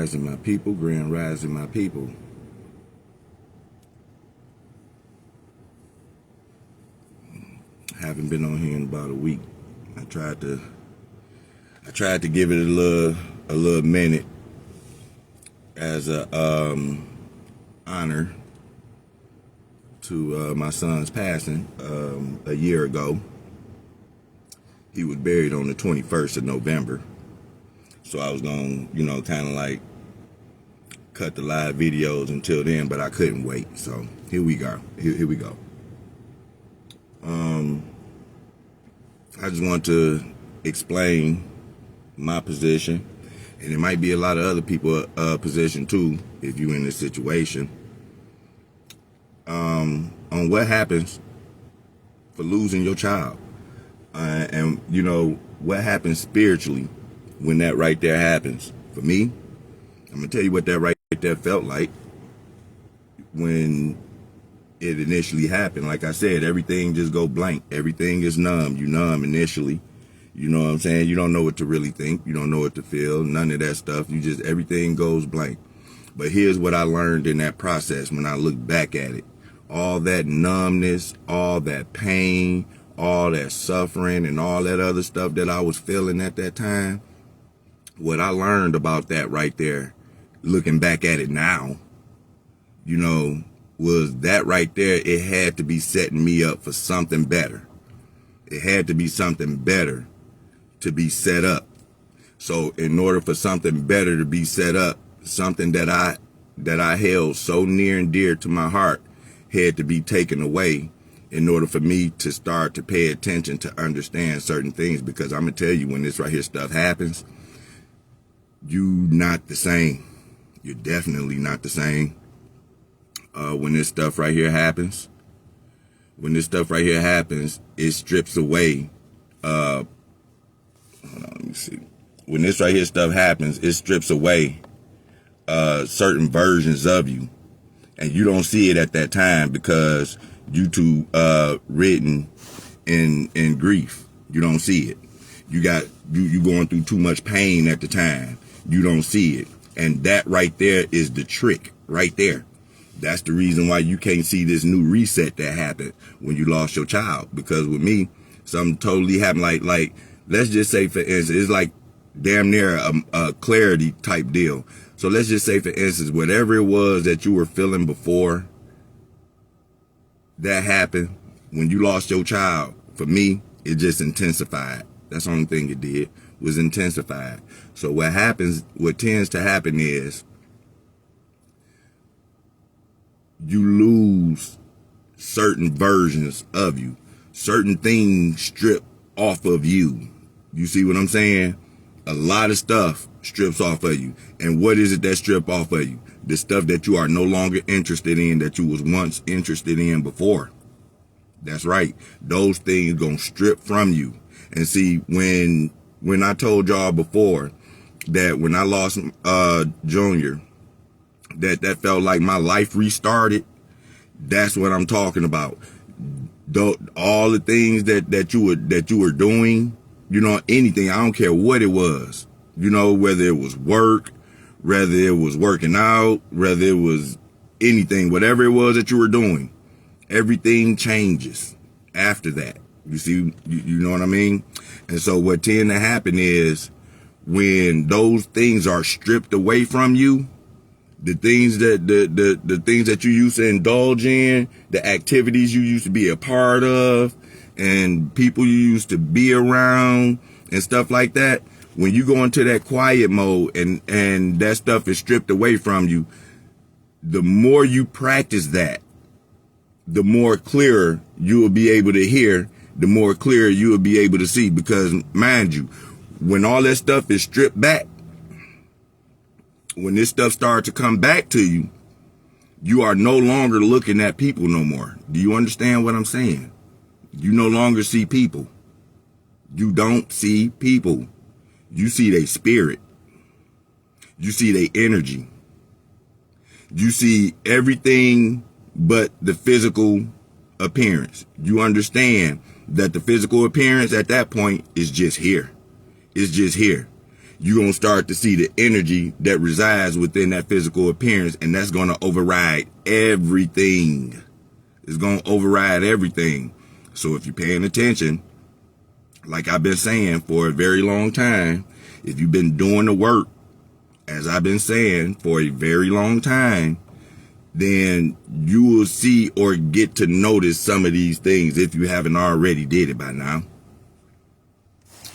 Rising, my people. Grand Rising, my people. Haven't been on here in about a week. I tried to give it a little minute as a honor to my son's passing a year ago. He was buried on the 21st of November. So I was going to, kind of like cut the live videos until then, but I couldn't wait. So here we go. Here we go. I just want to explain my position, and it might be a lot of other people's position too, if you're in this situation, on what happens for losing your child, and what happens spiritually when that right there happens. For me, I'm gonna tell you what that right there felt like when it initially happened. Like I said, everything just go blank. Everything is numb. You numb initially. You know what I'm saying? You don't know what to really think. You don't know what to feel. None of that stuff. Everything goes blank. But here's what I learned in that process when I look back at it. All that numbness, all that pain, all that suffering, and all that other stuff that I was feeling at that time. What I learned about that right there, looking back at it now, was that right there, it had to be setting me up for something better. It had to be something better to be set up. So in order for something better to be set up, something that I held so near and dear to my heart had to be taken away in order for me to start to pay attention to understand certain things. Because I'm going to tell you, when this right here stuff happens, you not the same. You're definitely not the same. When this stuff right here happens, it strips away, hold on, let me see. When this right here stuff happens, it strips away, certain versions of you. And you don't see it at that time because you too, ridden in grief. You don't see it. You going through too much pain at the time. You don't see it. And that right there is the trick right there. That's the reason why you can't see this new reset that happened when you lost your child. Because with me, something totally happened. Like let's just say, for instance, it's like damn near a clarity type deal. So let's just say, for instance, whatever it was that you were feeling before that happened, when you lost your child, for me, it just intensified. That's the only thing it did, was intensified. So what tends to happen is, you lose certain versions of you. Certain things strip off of you. You see what I'm saying? A lot of stuff strips off of you. And what is it that strip off of you? The stuff that you are no longer interested in, that you was once interested in before. That's right. Those things gonna strip from you. And see, when I told y'all before that when I lost Junior, that felt like my life restarted. That's what I'm talking about. All the things that you were doing, anything, I don't care what it was, whether it was work, whether it was working out, whether it was anything, whatever it was that you were doing, everything changes after that. You see, you know what I mean? And so what tend to happen is, when those things are stripped away from you, the things that you used to indulge in, the activities you used to be a part of, and people you used to be around and stuff like that, when you go into that quiet mode and that stuff is stripped away from you, the more you practice that, the more clearer you will be able to hear, the more clearer you will be able to see. Because mind you, when all that stuff is stripped back, when this stuff starts to come back to you, you are no longer looking at people no more. Do you understand what I'm saying? You no longer see people. You don't see people. You see their spirit. You see their energy. You see everything but the physical appearance. You understand that the physical appearance at that point is just here. It's just here. you're going to start to see the energy that resides within that physical appearance, and that's going to override everything. It's going to override everything. So if you're paying attention, like I've been saying for a very long time, if you've been doing the work, as I've been saying for a very long time, then you will see or get to notice some of these things if you haven't already did it by now.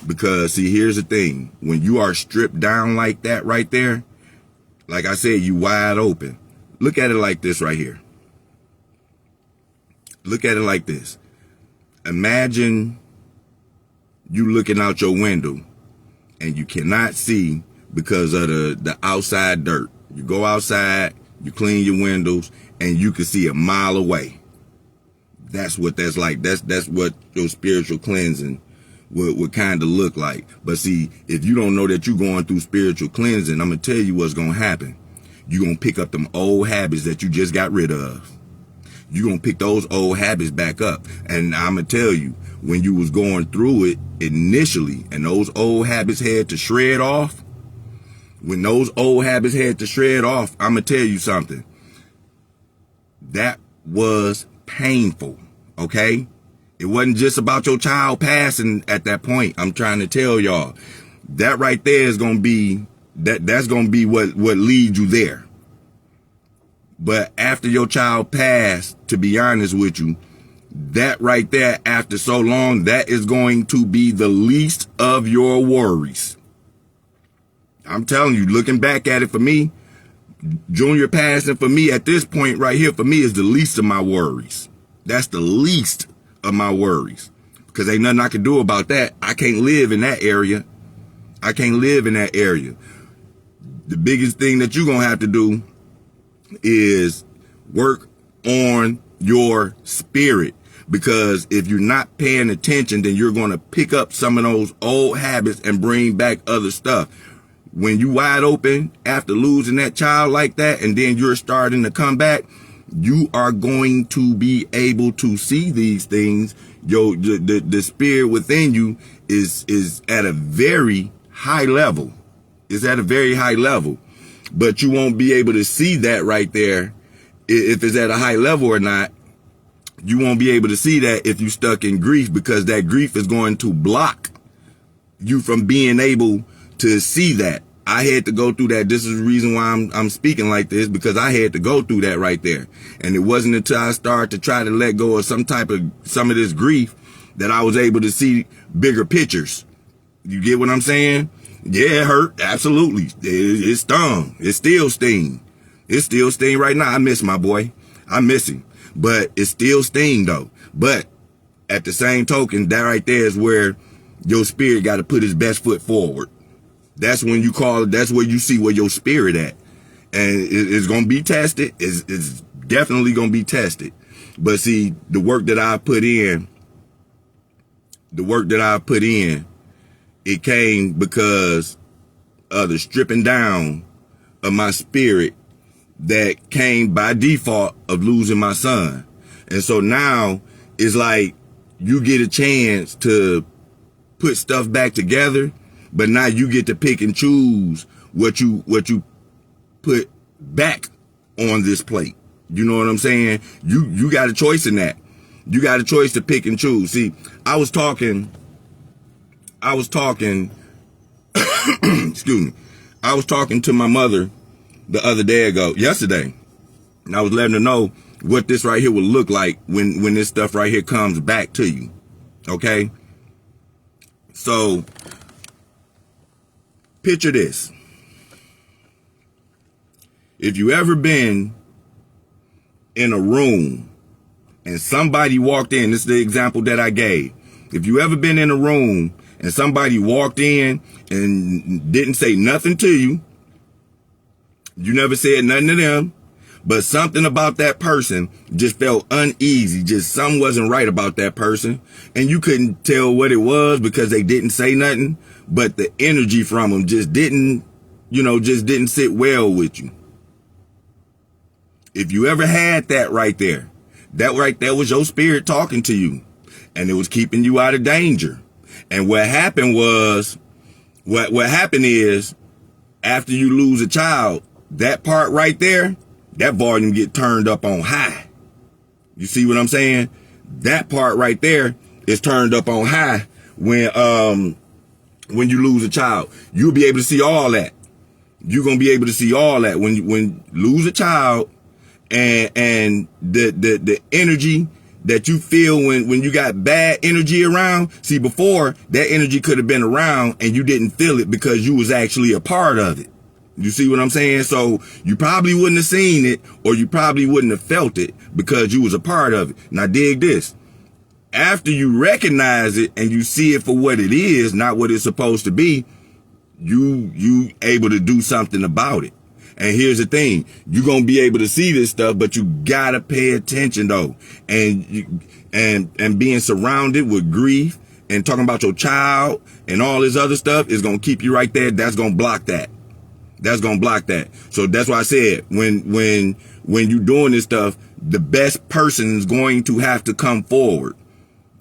Because, see, here's the thing. When you are stripped down like that right there, like I said, you wide open. Look at it like this right here. Look at it like this. Imagine you looking out your window and you cannot see because of the outside dirt. You go outside, you clean your windows, and you can see a mile away. That's what that's like. That's what your spiritual cleansing would kind of look like. But see, if you don't know that you're going through spiritual cleansing, I'm going to tell you what's going to happen. You're going to pick up them old habits that you just got rid of. You're going to pick those old habits back up. And I'm going to tell you, when you was going through it initially and those old habits had to shred off, when those old habits had to shred off, I'm going to tell you something. That was painful, okay? It wasn't just about your child passing at that point. I'm trying to tell y'all. That right there is going to be, that's going to be what leads you there. But after your child passed, to be honest with you, that right there, after so long, that is going to be the least of your worries. I'm telling you, looking back at it for me, Junior passing for me at this point right here, for me, is the least of my worries. That's the least of my worries. Because ain't nothing I can do about that. I can't live in that area. I can't live in that area. The biggest thing that you're going to have to do is work on your spirit. Because if you're not paying attention, then you're going to pick up some of those old habits and bring back other stuff. When you wide open after losing that child like that, and then you're starting to come back, you are going to be able to see these things. The spirit within you is at a very high level. It's at a very high level. But you won't be able to see that right there if it's at a high level or not. You won't be able to see that if you're stuck in grief, because that grief is going to block you from being able to see that. I had to go through that. This is the reason why I'm speaking like this, because I had to go through that right there. And it wasn't until I started to try to let go of some of this grief that I was able to see bigger pictures. You get what I'm saying? Yeah, it hurt. Absolutely. It stung. It still sting. It still sting right now. I miss my boy. I miss him. But it still sting though. But at the same token, that right there is where your spirit got to put his best foot forward. That's when you call it, that's where you see where your spirit at. And it's going to be tested. It's definitely going to be tested. But see, the work that I put in, it came because of the stripping down of my spirit that came by default of losing my son. And so now it's like you get a chance to put stuff back together, but now you get to pick and choose what you put back on this plate. You know what I'm saying? You got a choice in that. You got a choice to pick and choose. See, I was talking, excuse me. I was talking to my mother the other day yesterday, and I was letting her know what this right here will look like when this stuff right here comes back to you. Okay? So, picture this. If you ever been in a room and somebody walked in, this is the example that I gave. If you ever been in a room and somebody walked in and didn't say nothing to you, you never said nothing to them, but something about that person just felt uneasy, just something wasn't right about that person, and you couldn't tell what it was because they didn't say nothing, but the energy from them just didn't sit well with you. If you ever had that right there, that right there was your spirit talking to you, and it was keeping you out of danger. And what happened was, What happened is, after you lose a child, that part right there, that volume get turned up on high. You see what I'm saying? That part right there is turned up on high when you lose a child. You'll be able to see all that. You're gonna be able to see all that when you lose a child, and the energy that you feel when you got bad energy around. See, before, that energy could have been around and you didn't feel it because you was actually a part of it. You see what I'm saying? So you probably wouldn't have seen it, or you probably wouldn't have felt it because you was a part of it. Now dig this. After you recognize it and you see it for what it is, not what it's supposed to be, you able to do something about it. And here's the thing, you're going to be able to see this stuff, but you got to pay attention though. And being surrounded with grief and talking about your child and all this other stuff is going to keep you right there. That's going to block that. That's going to block that. So that's why I said, when you're doing this stuff, the best person is going to have to come forward.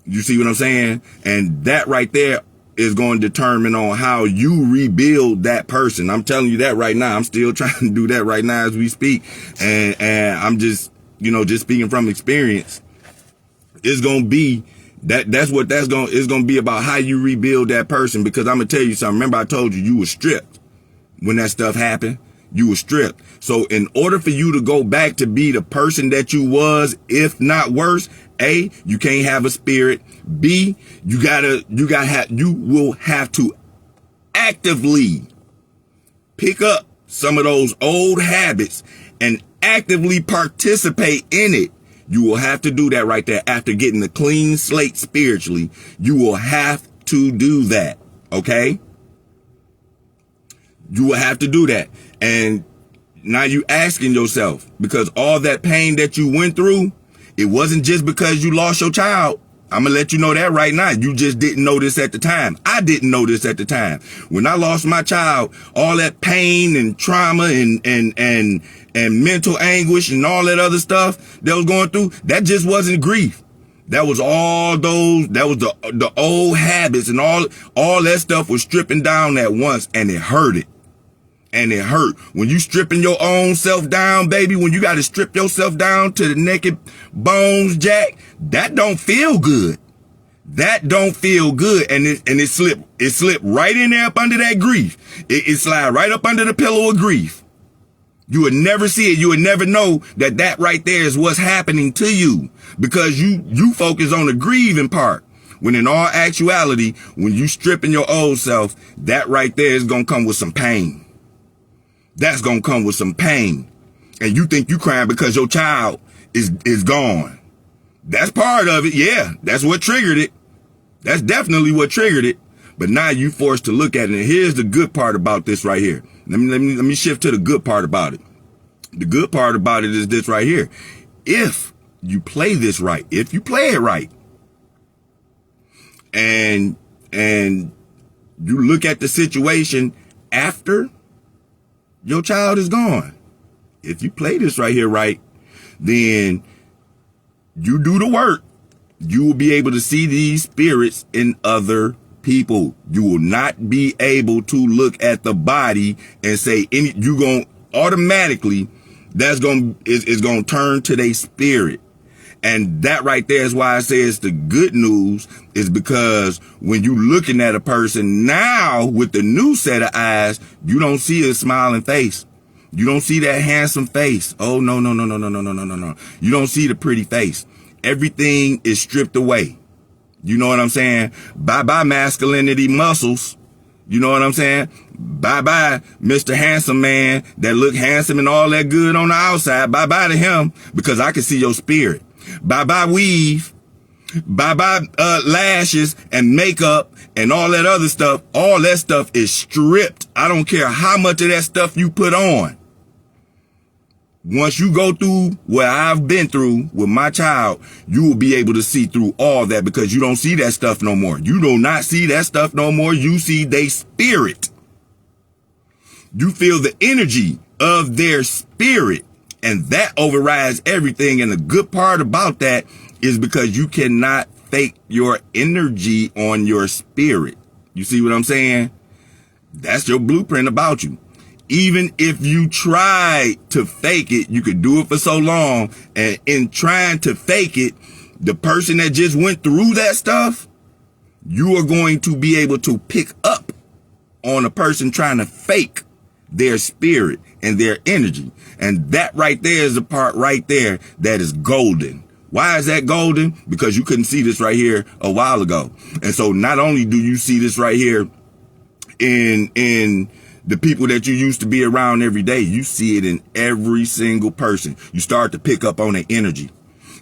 You see what I'm saying? And that right there is going to determine on how you rebuild that person. I'm telling you that right now. I'm still trying to do that right now as we speak. And I'm just, just speaking from experience. It's going to be it's going to be about how you rebuild that person. Because I'm going to tell you something. Remember I told you were stripped when that stuff happened. You were stripped. So in order for you to go back to be the person that you was, if not worse, A, you can't have a spirit. B, you will have to actively pick up some of those old habits and actively participate in it. You will have to do that right there. After getting a clean slate spiritually, you will have to do that. Okay? You will have to do that. And now you asking yourself, because all that pain that you went through, it wasn't just because you lost your child. I'm going to let you know that right now. You just didn't know this at the time. I didn't know this at the time. When I lost my child, all that pain and trauma and mental anguish and all that other stuff that was going through, that just wasn't grief. That was the old habits, and all that stuff was stripping down at once, and it hurted. And it hurt. When you stripping your own self down, baby, when you got to strip yourself down to the naked bones, Jack, that don't feel good. That don't feel good. And it slipped right in there up under that grief. It slide right up under the pillow of grief. You would never see it. You would never know that right there is what's happening to you, because you focus on the grieving part. When in all actuality, when you stripping your old self, that right there is going to come with some pain. That's going to come with some pain. And you think you crying because your child is gone. That's part of it. Yeah, that's what triggered it. That's definitely what triggered it. But now you forced to look at it. And here's the good part about this right here. Let me shift to the good part about it. The good part about it is this right here. If you play this right, if you play it right, and you look at the situation after your child is gone, if you play this right here right, then you do the work. You will be able to see these spirits in other people. You will not be able to look at the body and say you going automatically is going to turn to their spirit. And that right there is why I say it's the good news, is because when you looking at a person now with the new set of eyes, you don't see a smiling face. You don't see that handsome face. Oh, no. You don't see the pretty face. Everything is stripped away. You know what I'm saying? Bye-bye masculinity muscles. You know what I'm saying? Bye-bye Mr. Handsome Man that look handsome and all that good on the outside. Bye-bye to him, because I can see your spirit. Bye-bye weave. Bye-bye lashes and makeup and all that other stuff. All that stuff is stripped. I don't care how much of that stuff you put on. Once you go through what I've been through with my child, you will be able to see through all that, because you don't see that stuff no more. You do not see that stuff no more. You see their spirit. You feel the energy of their spirit, and that overrides everything. And the good part about that is because you cannot fake your energy on your spirit. You see what I'm saying? That's your blueprint about you. Even if you try to fake it, you could do it for so long. And in trying to fake it, the person that just went through that stuff, you are going to be able to pick up on a person trying to fake their spirit and their energy. And that right there is the part right there that is golden. Why is that golden? Because you couldn't see this right here a while ago. And so not only do you see this right here in the people that you used to be around every day, you see it in every single person. You start to pick up on their energy.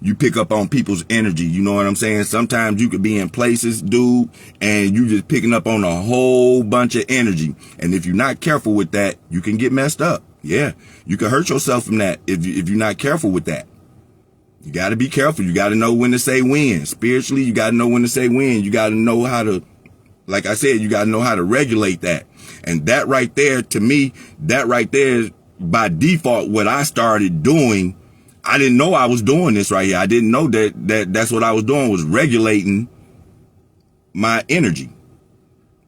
You pick up on people's energy. You know what I'm saying? Sometimes you could be in places, dude, and you just picking up on a whole bunch of energy. And if you're not careful with that, you can get messed up. Yeah, you can hurt yourself from that if you're not careful with that. You got to be careful. You got to know when to say when. Spiritually, you got to know when to say when. You got to know how to, like I said, you got to know how to regulate that. And that right there, to me, that right there is by default what I started doing. I didn't know I was doing this right here. I didn't know that's what I was doing, was regulating my energy.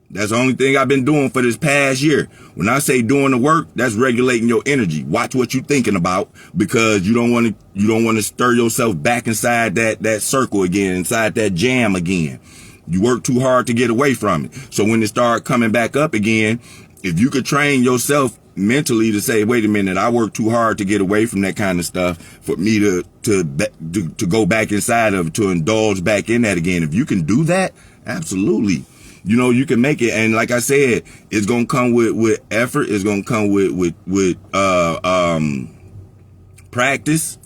That's the only thing I've been doing for this past year. When I say doing the work, that's regulating your energy. Watch what you're thinking about, because you don't want to stir yourself back inside that circle again, inside that jam again. You work too hard to get away from it. So when it start coming back up again, if you could train yourself mentally to say, wait a minute, I work too hard to get away from that kind of stuff for me to go back inside of it, to indulge back in that again. If you can do that, absolutely. You know, you can make it. And like I said, it's going to come with effort. It's going to come with practice.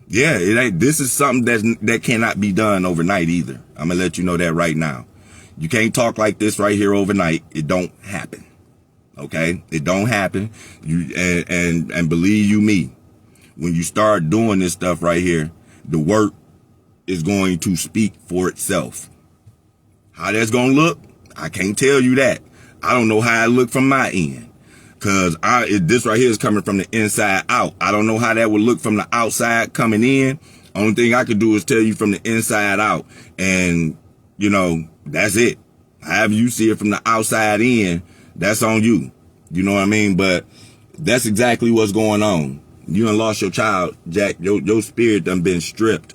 Yeah, it ain't, this is something that cannot be done overnight either. I'm going to let you know that right now. You can't talk like this right here overnight. It don't happen. Okay? It don't happen. And believe you me, when you start doing this stuff right here, the work is going to speak for itself. How that's going to look, I can't tell you that. I don't know how it look from my end. Cause this right here is coming from the inside out. I don't know how that would look from the outside coming in. Only thing I could do is tell you from the inside out. And, you know, that's it. However you see it from the outside in, that's on you. You know what I mean? But that's exactly what's going on. You done lost your child, Jack. Your spirit done been stripped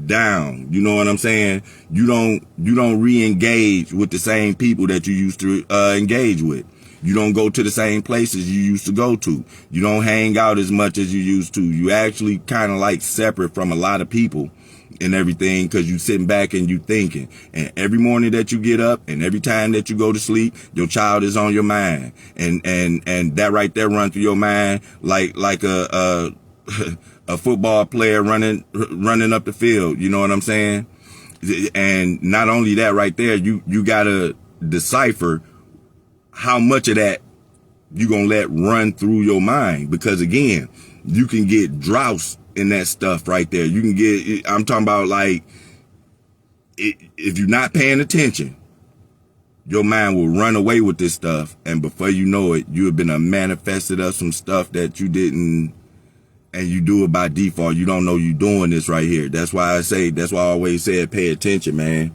down. You know what I'm saying? You don't re-engage with the same people that you used to engage with. You don't go to the same places you used to go to. You don't hang out as much as you used to. You actually kind of like separate from a lot of people and everything, because you sitting back and you thinking. And every morning that you get up and every time that you go to sleep, your child is on your mind. And that right there run through your mind like a football player running up the field. You know what I'm saying? And not only that right there, you gotta decipher how much of that you gonna let run through your mind. Because again, you can get droused in that stuff right there. You can get, I'm talking about like, if you're not paying attention, your mind will run away with this stuff. And before you know it, you have been a manifested of some stuff that you didn't, and you do it by default. You don't know you're doing this right here. That's why I always said, pay attention, man.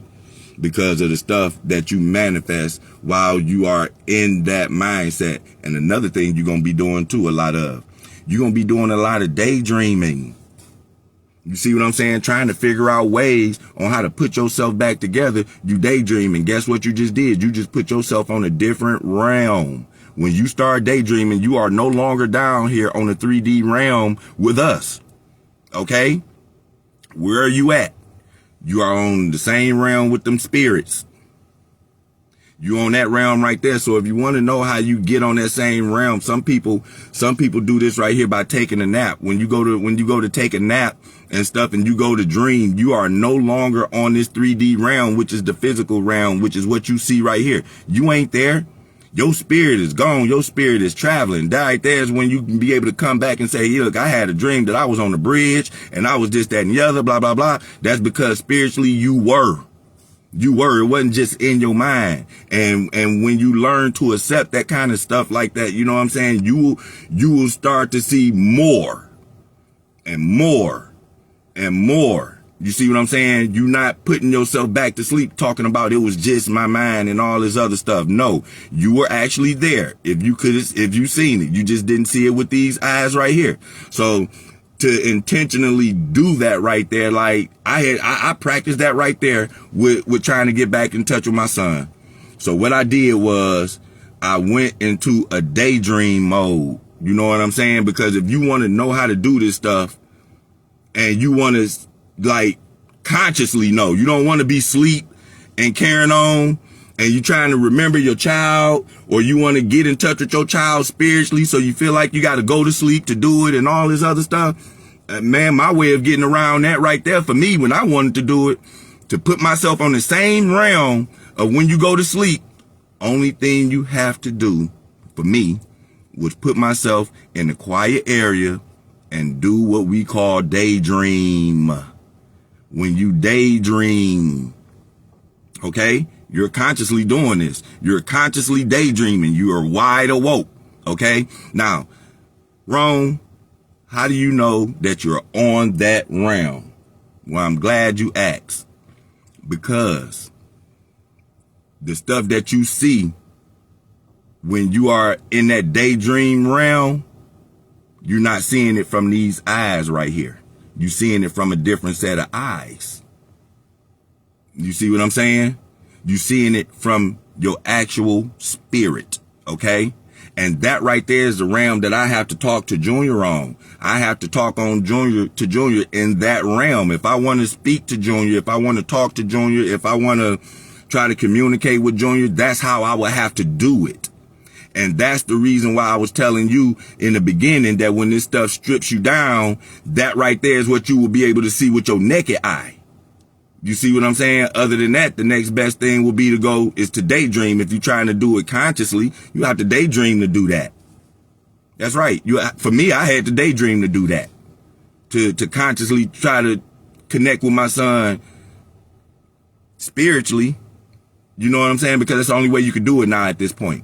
Because of the stuff that you manifest while you are in that mindset. And another thing you're going to be doing too, you're going to be doing a lot of daydreaming. You see what I'm saying? Trying to figure out ways on how to put yourself back together. You daydreaming. Guess what you just did? You just put yourself on a different realm. When you start daydreaming, you are no longer down here on the 3D realm with us. Okay? Where are you at? You are on the same realm with them spirits. You on that realm right there. So if you want to know how you get on that same realm, some people do this right here by taking a nap. When you go to take a nap and stuff and you go to dream, you are no longer on this 3D realm, which is the physical realm, which is what you see right here. You ain't there. Your spirit is gone. Your spirit is traveling. That right there is when you can be able to come back and say, hey, look, I had a dream that I was on the bridge and I was this, that, and the other, blah, blah, blah. That's because spiritually you were. You were. It wasn't just in your mind. And when you learn to accept that kind of stuff like that, you know what I'm saying? You will start to see more and more and more. You see what I'm saying? You not putting yourself back to sleep talking about it was just my mind and all this other stuff. No, you were actually there. If you seen it, you just didn't see it with these eyes right here. So to intentionally do that right there, like I practiced that right there with trying to get back in touch with my son. So what I did was I went into a daydream mode. You know what I'm saying? Because if you want to know how to do this stuff and you want to like consciously know, you don't want to be asleep and carrying on and you trying to remember your child, or you want to get in touch with your child spiritually so you feel like you got to go to sleep to do it and all this other stuff. Man, my way of getting around that right there for me when I wanted to do it, to put myself on the same realm of when you go to sleep, only thing you have to do for me was put myself in a quiet area and do what we call daydream. When you daydream, okay, you're consciously doing this. You're consciously daydreaming. You are wide awoke, okay? Now, Rome, how do you know that you're on that realm? Well, I'm glad you asked. Because the stuff that you see when you are in that daydream realm, you're not seeing it from these eyes right here. You're seeing it from a different set of eyes. You see what I'm saying? You're seeing it from your actual spirit, okay? And that right there is the realm that I have to talk to Junior on. I have to talk on Junior in that realm. If I want to speak to Junior, if I want to talk to Junior, if I want to try to communicate with Junior, that's how I would have to do it. And that's the reason why I was telling you in the beginning that when this stuff strips you down, that right there is what you will be able to see with your naked eye. You see what I'm saying? Other than that, the next best thing will be to go is to daydream. If you're trying to do it consciously, you have to daydream to do that. That's right. For me, I had to daydream to do that. To consciously try to connect with my son spiritually. You know what I'm saying? Because that's the only way you can do it now at this point.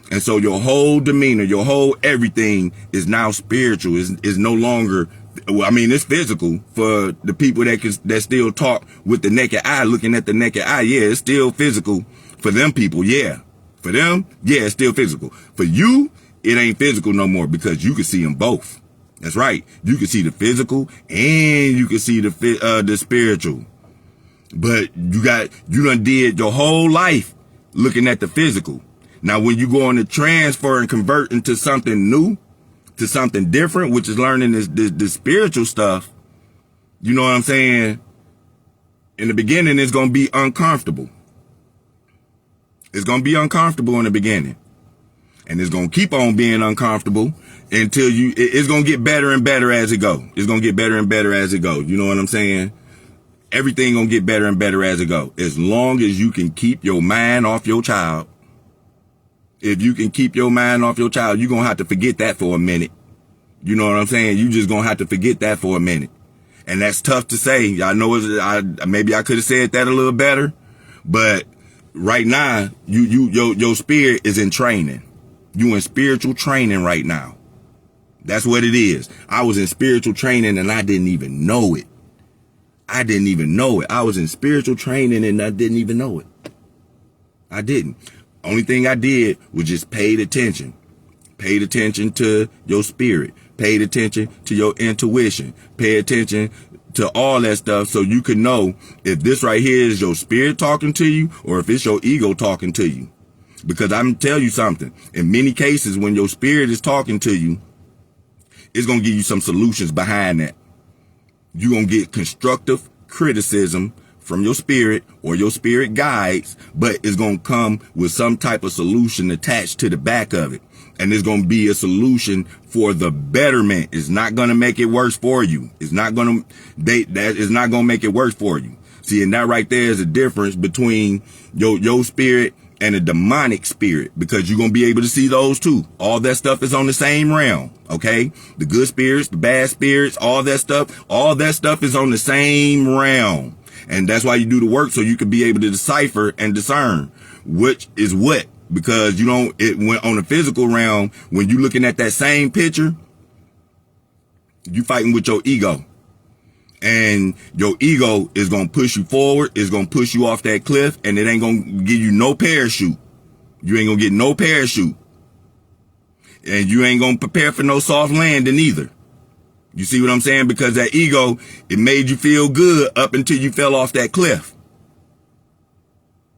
And so your whole demeanor, your whole everything is now spiritual, is no longer, well, I mean, it's physical for the people that still talk with the naked eye, looking at the naked eye. Yeah, it's still physical for them people. Yeah. For them, yeah, it's still physical. For you, it ain't physical no more because you can see them both. That's right. You can see the physical and you can see the spiritual. But you done did your whole life looking at the physical. Now, when you go on to transfer and convert into something new, to something different, which is learning this spiritual stuff, you know what I'm saying? In the beginning, it's going to be uncomfortable. It's going to be uncomfortable in the beginning. And it's going to keep on being uncomfortable until it's going to get better and better as it go. It's going to get better and better as it go. You know what I'm saying? Everything going to get better and better as it go. As long as you can keep your mind off your child. If you can keep your mind off your child, you're going to have to forget that for a minute. You know what I'm saying? You just going to have to forget that for a minute. And that's tough to say. I know maybe I could have said that a little better, but right now, your spirit is in training. You in spiritual training right now. That's what it is. I was in spiritual training and I didn't even know it. I didn't even know it. I was in spiritual training and I didn't even know it. I didn't. Only thing I did was just paid attention. Paid attention to your spirit. Paid attention to your intuition. Pay attention to all that stuff so you can know if this right here is your spirit talking to you or if it's your ego talking to you. Because I'm going to tell you something. In many cases, when your spirit is talking to you, it's going to give you some solutions behind that. You're going to get constructive criticism from your spirit or your spirit guides, but it's going to come with some type of solution attached to the back of it. And it's going to be a solution for the betterment. It's not going to make it worse for you. It's not going to make it worse for you. See, and that right there is a difference between your spirit and a demonic spirit, because you're going to be able to see those too. All that stuff is on the same realm. Okay. The good spirits, the bad spirits, all that stuff is on the same realm. And that's why you do the work, so you can be able to decipher and discern which is what. Because when on the physical realm, when you're looking at that same picture, you fighting with your ego. And your ego is going to push you forward. It's going to push you off that cliff, and it ain't going to give you no parachute. You ain't going to get no parachute. And you ain't going to prepare for no soft landing either. You see what I'm saying? Because that ego, it made you feel good up until you fell off that cliff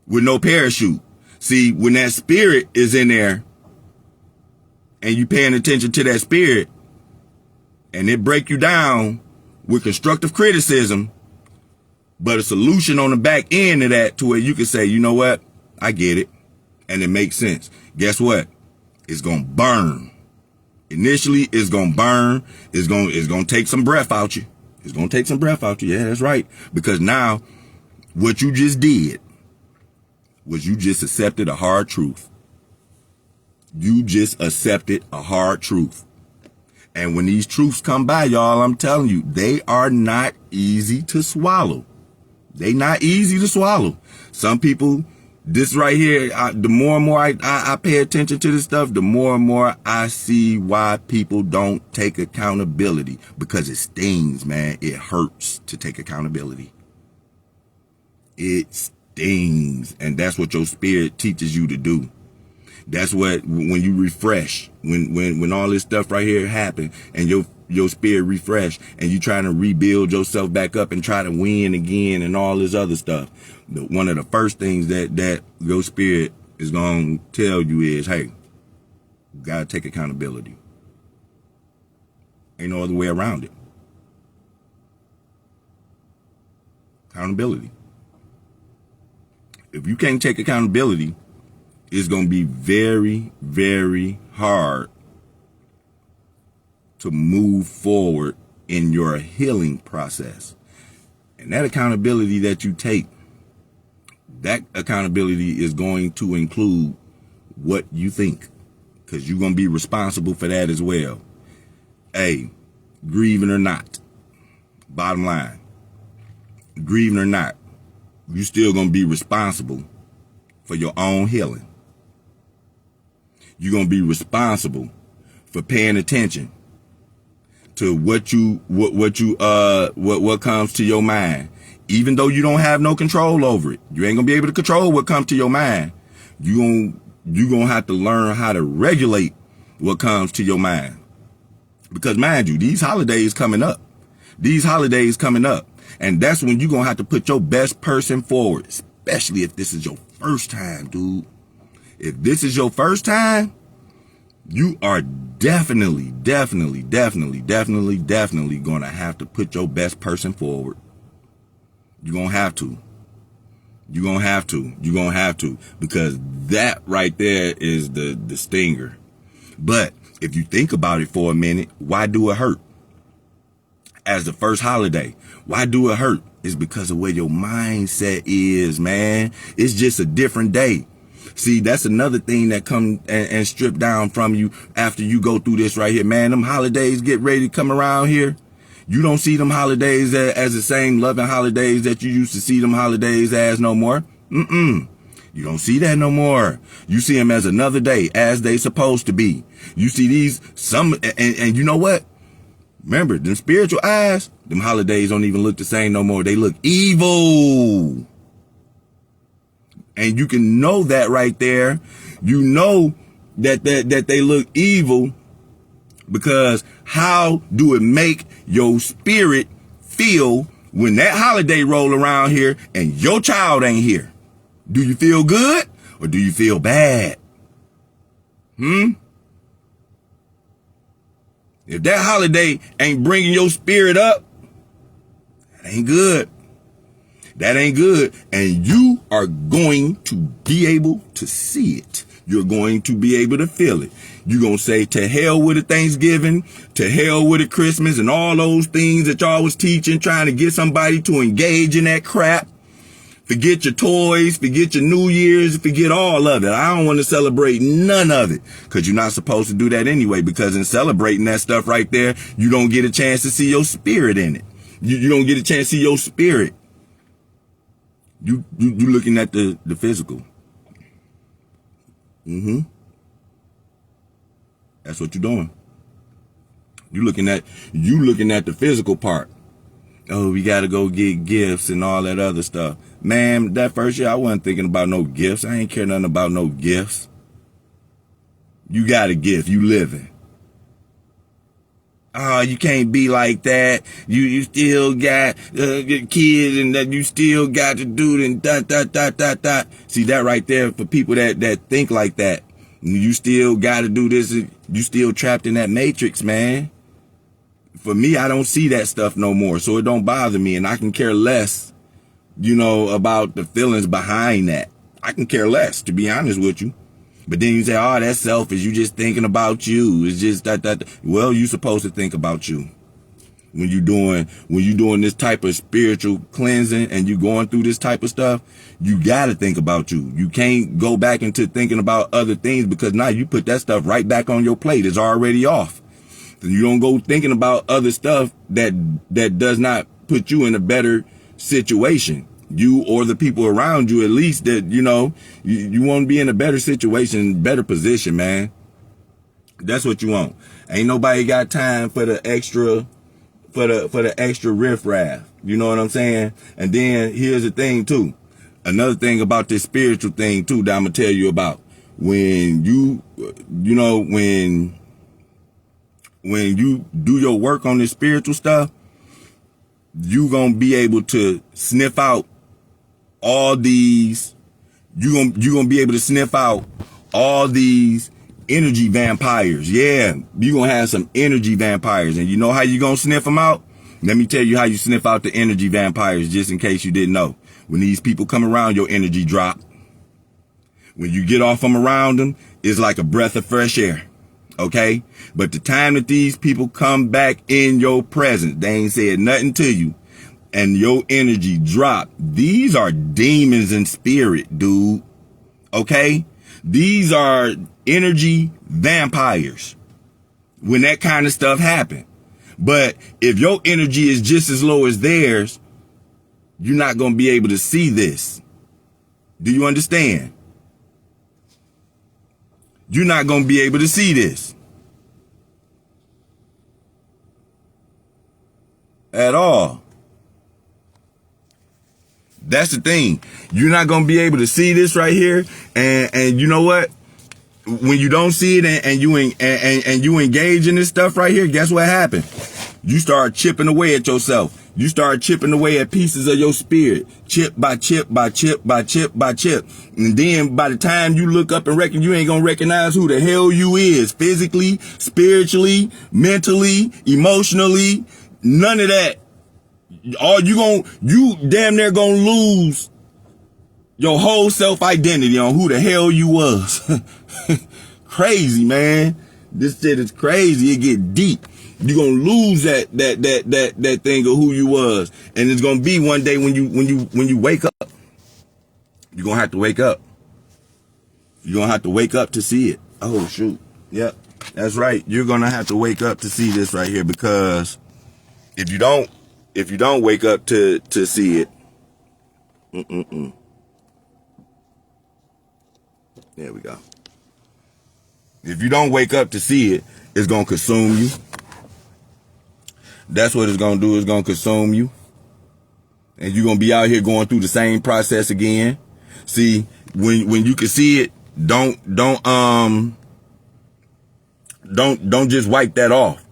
with no parachute. See, when that spirit is in there and you paying attention to that spirit and it break you down with constructive criticism, but a solution on the back end of that to where you can say, you know what? I get it. And it makes sense. Guess what? It's going to burn. Initially, it's going to burn. It's going to take some breath out you. It's going to take some breath out you. Yeah, that's right. Because now what you just did was you just accepted a hard truth. You just accepted a hard truth. And when these truths come by, y'all, I'm telling you, they are not easy to swallow. They not easy to swallow. Some people, this right here, the more and more I pay attention to this stuff, the more and more I see why people don't take accountability. Because it stings, man. It hurts to take accountability. It stings. And that's what your spirit teaches you to do. That's what, when you refresh, when all this stuff right here happen and your spirit refresh and you trying to rebuild yourself back up and try to win again and all this other stuff. One of the first things that your spirit is going to tell you is, hey, you got to take accountability. Ain't no other way around it. Accountability. If you can't take accountability, it's going to be very, very hard to move forward in your healing process. And that accountability that you take, that accountability is going to include what you think, because you're going to be responsible for that as well. Hey, grieving or not, bottom line, grieving or not, you still going to be responsible for your own healing. You're going to be responsible for paying attention to what comes to your mind. Even though you don't have no control over it. You ain't going to be able to control what comes to your mind. You're going to have to learn how to regulate what comes to your mind. Because mind you, these holidays coming up. And that's when you're going to have to put your best person forward. Especially if this is your first time, dude. If this is your first time, you are definitely going to have to put your best person forward. You're going to have to. Because that right there is the stinger. But if you think about it for a minute, why do it hurt? As the first holiday, why do it hurt? It's because of where your mindset is, man. It's just a different day. See, that's another thing that come and strip down from you after you go through this right here. Man, them holidays get ready to come around here. You don't see them holidays as the same loving holidays that you used to see them holidays as no more. You don't see that no more. You see them as another day, as they supposed to be. You see these, and you know what? Remember, them spiritual eyes, them holidays don't even look the same no more. They look evil. And you can know that right there. You know that they look evil because how do it make your spirit feel when that holiday roll around here and your child ain't here? Do you feel good or do you feel bad? If that holiday ain't bringing your spirit up, that ain't good. That ain't good. And you are going to be able to see it. You're going to be able to feel it. You're going to say, to hell with a Thanksgiving, to hell with a Christmas, and all those things that y'all was teaching, trying to get somebody to engage in that crap. Forget your toys, forget your New Year's, forget all of it. I don't want to celebrate none of it, because you're not supposed to do that anyway, because in celebrating that stuff right there, you don't get a chance to see your spirit in it. You don't get a chance to see your spirit. You looking at the physical. That's what you're doing. You looking at the physical part. Oh, we got to go get gifts and all that other stuff. Man, that first year, I wasn't thinking about no gifts. I ain't care nothing about no gifts. You got a gift. You living. Oh, you can't be like that. You still got kids and that you still got to do and dot. See, that right there for people that think like that. You still got to do this. You still trapped in that matrix, man. For me, I don't see that stuff no more, so it don't bother me, and I can care less, about the feelings behind that. I can care less, to be honest with you. But then you say, oh, that's selfish. You just thinking about you. It's just that. Well, you supposed to think about you. When you doing this type of spiritual cleansing and you going through this type of stuff, you got to think about you. You can't go back into thinking about other things because now you put that stuff right back on your plate. It's already off. You don't go thinking about other stuff that does not put you in a better situation. You or the people around you, at least that, you want to be in a better situation, better position, man. That's what you want. Ain't nobody got time for the extra riffraff. You know what I'm saying? And then here's the thing too. Another thing about this spiritual thing too that I'm gonna tell you about. When when you do your work on this spiritual stuff, you gonna be able to sniff out all these. You gonna be able to sniff out all these energy vampires. Yeah, you gonna have some energy vampires, and you know how you gonna sniff them out? Let me tell you how you sniff out the energy vampires, just in case you didn't know. When these people come around, your energy drop. When you get off from around them, it's like a breath of fresh air. Okay? But the time that these people come back in your presence, they ain't said nothing to you, and your energy drop. These are demons in spirit, dude. Okay? These are energy vampires when that kind of stuff happen. But if your energy is just as low as theirs, you're not going to be able to see this. Do you understand? You're not going to be able to see this at all. That's the thing. You're not going to be able to see this right here. And you know what? When you don't see it and you engage in this stuff right here, guess what happened? You start chipping away at yourself. You start chipping away at pieces of your spirit, chip by chip by chip by chip by chip. And then by the time you look up and reckon, you ain't going to recognize who the hell you is, physically, spiritually, mentally, emotionally, none of that. You damn near gonna lose your whole self-identity on who the hell you was. Crazy, man. This shit is crazy. It get deep. You're gonna lose that thing of who you was. And it's gonna be one day when you wake up. You're gonna have to wake up. You're gonna have to wake up to see it. Oh shoot. Yep. That's right. You're gonna have to wake up to see this right here, because if you don't wake up to see it, there we go. If you don't wake up to see it, it's going to consume you. That's what it's going to do. It's going to consume you. And you're going to be out here going through the same process again. See, when you can see it, don't just wipe that off.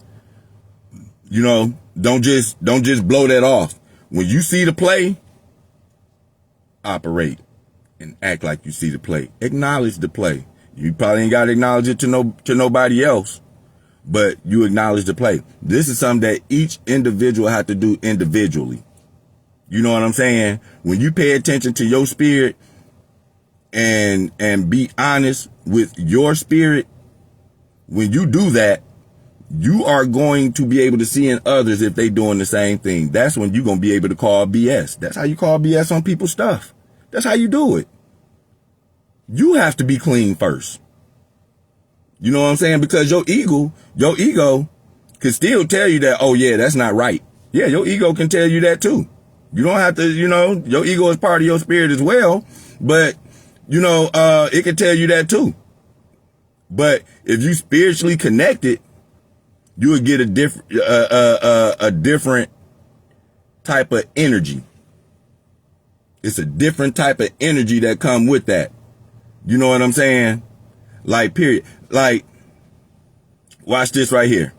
Don't just blow that off. When you see the play, operate and act like you see the play. Acknowledge the play. You probably ain't got to acknowledge it to nobody else, but you acknowledge the play. This is something that each individual have to do individually. You know what I'm saying? When you pay attention to your spirit and be honest with your spirit, when you do that, you are going to be able to see in others if they doing the same thing. That's when you're going to be able to call BS. That's how you call BS on people's stuff. That's how you do it. You have to be clean first. You know what I'm saying? Because your ego can still tell you that, oh yeah, that's not right. Yeah, your ego can tell you that too. You don't have to, your ego is part of your spirit as well, but it can tell you that too. But if you spiritually connected, you would get a different type of energy. It's a different type of energy that come with that. You know what I'm saying? Like, period. Like, watch this right here.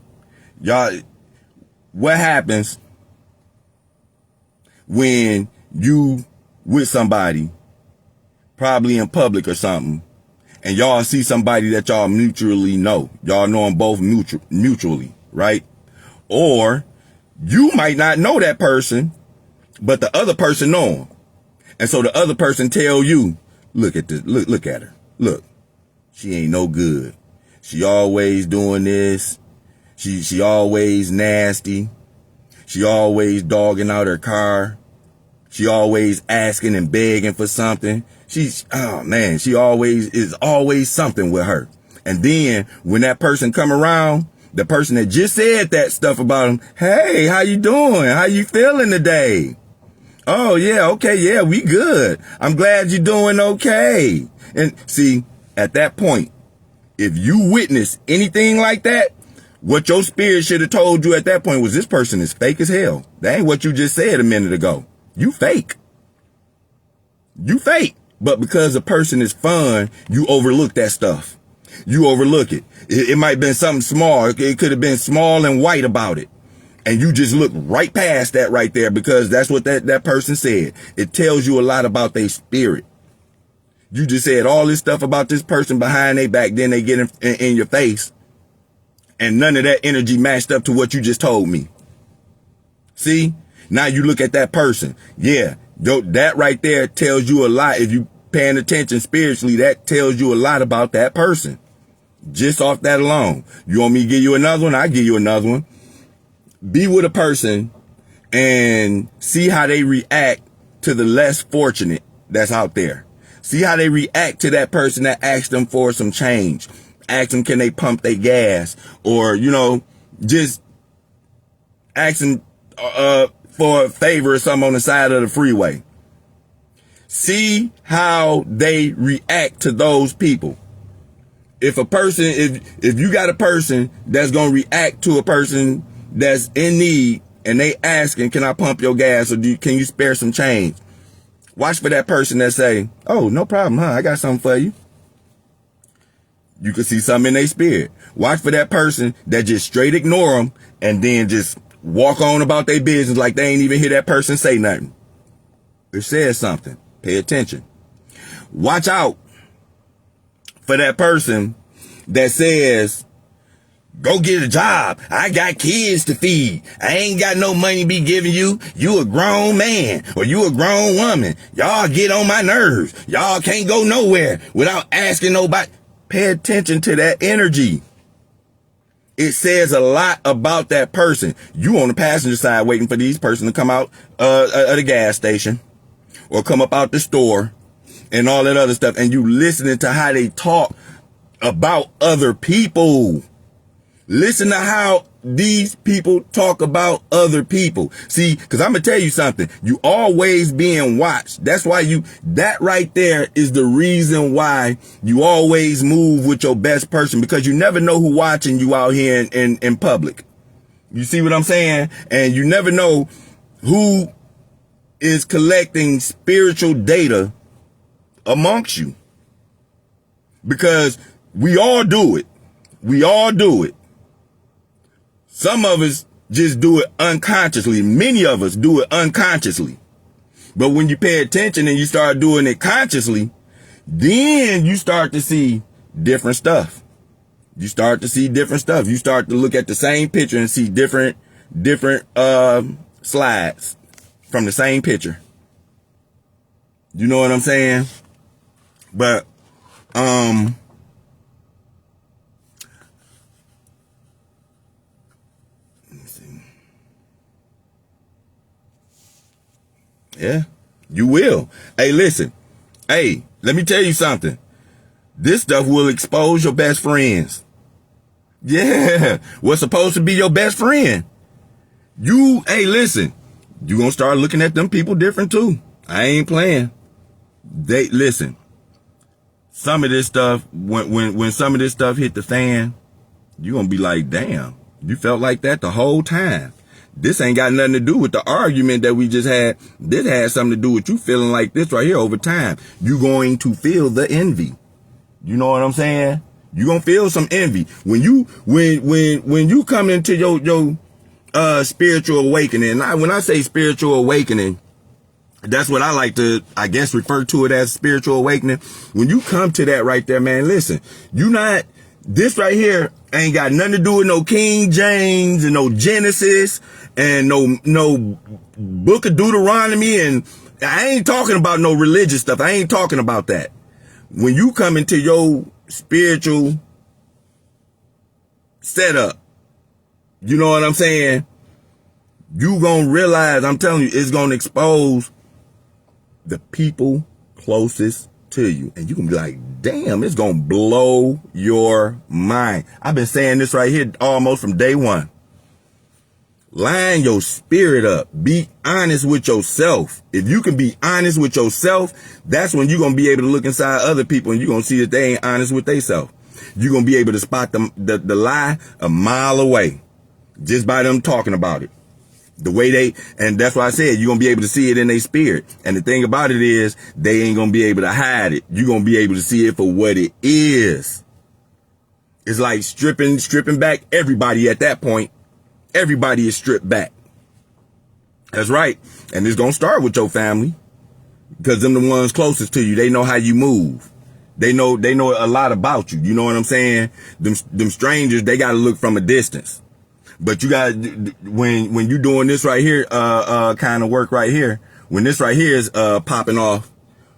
Y'all, what happens when you with somebody, probably in public or something, and y'all see somebody that y'all mutually know? Y'all know them both mutually, right? Or you might not know that person, but the other person know him. And so the other person tell you, look at this, look at her. Look, she ain't no good. She always doing this. She always nasty. She always dogging out her car. She always asking and begging for something. Oh man, she is always something with her. And then when that person come around, the person that just said that stuff about him, hey, how you doing? How you feeling today? Oh yeah, okay, yeah, we good. I'm glad you're doing okay. And see, at that point, if you witness anything like that, what your spirit should have told you at that point was, this person is fake as hell. That ain't what you just said a minute ago. You fake. You fake. But because a person is fun, you overlook that stuff. You overlook it. It might have been something small. It could have been small and white about it. And you just look right past that right there because that's what that person said. It tells you a lot about their spirit. You just said all this stuff about this person behind their back, then they get in your face. And none of that energy matched up to what you just told me. See? Now you look at that person. Yeah, that right there tells you a lot. If you paying attention spiritually, that tells you a lot about that person. Just off that alone. You want me to give you another one? I'll give you another one. Be with a person and see how they react to the less fortunate that's out there. See how they react to that person that asked them for some change. Ask them, can they pump their gas? Or, just ask them for a favor or something on the side of the freeway. See how they react to those people. If you got a person that's going to react to a person that's in need and they asking, can I pump your gas or can you spare some change? Watch for that person that say, oh, no problem, huh? I got something for you. You can see something in their spirit. Watch for that person that just straight ignore them and then just walk on about their business like they ain't even hear that person say nothing. It says something. Pay attention. Watch out for that person that says, go get a job. I got kids to feed. I ain't got no money to be giving you. You a grown man or you a grown woman. Y'all get on my nerves. Y'all can't go nowhere without asking nobody. Pay attention to that energy. It says a lot about that person. You on the passenger side waiting for these person to come out at the gas station or come up out the store and all that other stuff. And you listening to how they talk about other people. Listen to how these people talk about other people. See, because I'm going to tell you something. You always being watched. That's why that right there is the reason why you always move with your best person, because you never know who watching you out here in public. You see what I'm saying? And you never know who is collecting spiritual data amongst you, because we all do it. We all do it. Some of us just do it unconsciously. Many of us do it unconsciously. But when you pay attention and you start doing it consciously, then you start to see different stuff. You start to see different stuff. You start to look at the same picture and see different slides from the same picture. You know what I'm saying? But, yeah, you will. Hey, listen. Hey, let me tell you something. This stuff will expose your best friends. Yeah, what's supposed to be your best friend. Hey, listen. You gonna start looking at them people different too. I ain't playing. Listen. Some of this stuff, when some of this stuff hit the fan, you gonna be like, damn, you felt like that the whole time. This ain't got nothing to do with the argument that we just had. This has something to do with you feeling like this right here over time. You're going to feel the envy. You know what I'm saying? You're going to feel some envy. When you come into your spiritual awakening, and when I say spiritual awakening, that's what I like to, I guess, refer to it as spiritual awakening. When you come to that right there, man, listen, this right here ain't got nothing to do with no King James and no Genesis and no book of Deuteronomy. And I ain't talking about no religious stuff. I ain't talking about that. When you come into your spiritual setup, you know what I'm saying? You gonna realize, I'm telling you, it's gonna expose the people closest to you. And you can be like, damn, it's gonna blow your mind. I've been saying this right here almost from day one. Line your spirit up. Be honest with yourself. If you can be honest with yourself, that's when you're going to be able to look inside other people and you're going to see that they ain't honest with themselves. You're going to be able to spot the lie a mile away just by them talking about it. The way and that's why I said you're going to be able to see it in their spirit. And the thing about it is they ain't going to be able to hide it. You're going to be able to see it for what it is. It's like stripping back everybody at that point. Everybody is stripped back. That's right. And it's going to start with your family because them the ones closest to you. They know how you move. They know a lot about you. You know what I'm saying? Them strangers, they got to look from a distance. But you got, when you doing this right here, kind of work right here, when this right here is, popping off,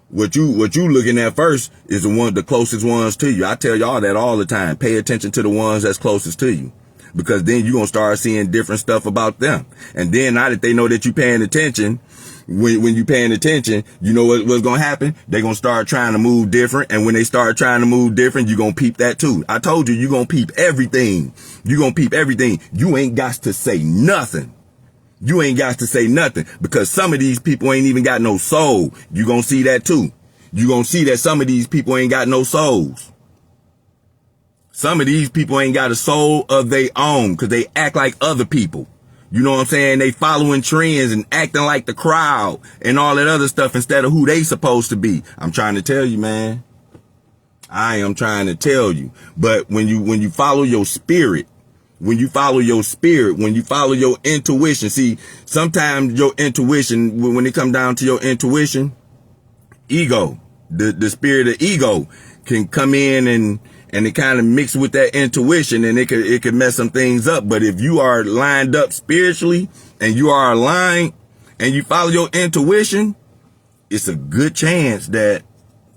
what you looking at first is the closest ones to you. I tell y'all that all the time. Pay attention to the ones that's closest to you. Because then you're going to start seeing different stuff about them. And then now that they know that you're paying attention, when you're paying attention, you know what's going to happen? They're going to start trying to move different. And when they start trying to move different, you're going to peep that too. I told you, you're going to peep everything. You're going to peep everything. You ain't got to say nothing. You ain't got to say nothing because some of these people ain't even got no soul. You're going to see that too. You're going to see that some of these people ain't got no souls. Some of these people ain't got a soul of their own because they act like other people. You know what I'm saying? They following trends and acting like the crowd and all that other stuff instead of who they supposed to be. I'm trying to tell you, man. I am trying to tell you. But when you follow your spirit, when you follow your intuition, see, sometimes your intuition, when it comes down to your intuition, ego, the spirit of ego can come in and it kind of mix with that intuition and it could mess some things up. But if you are lined up spiritually and you are aligned and you follow your intuition, it's a good chance that,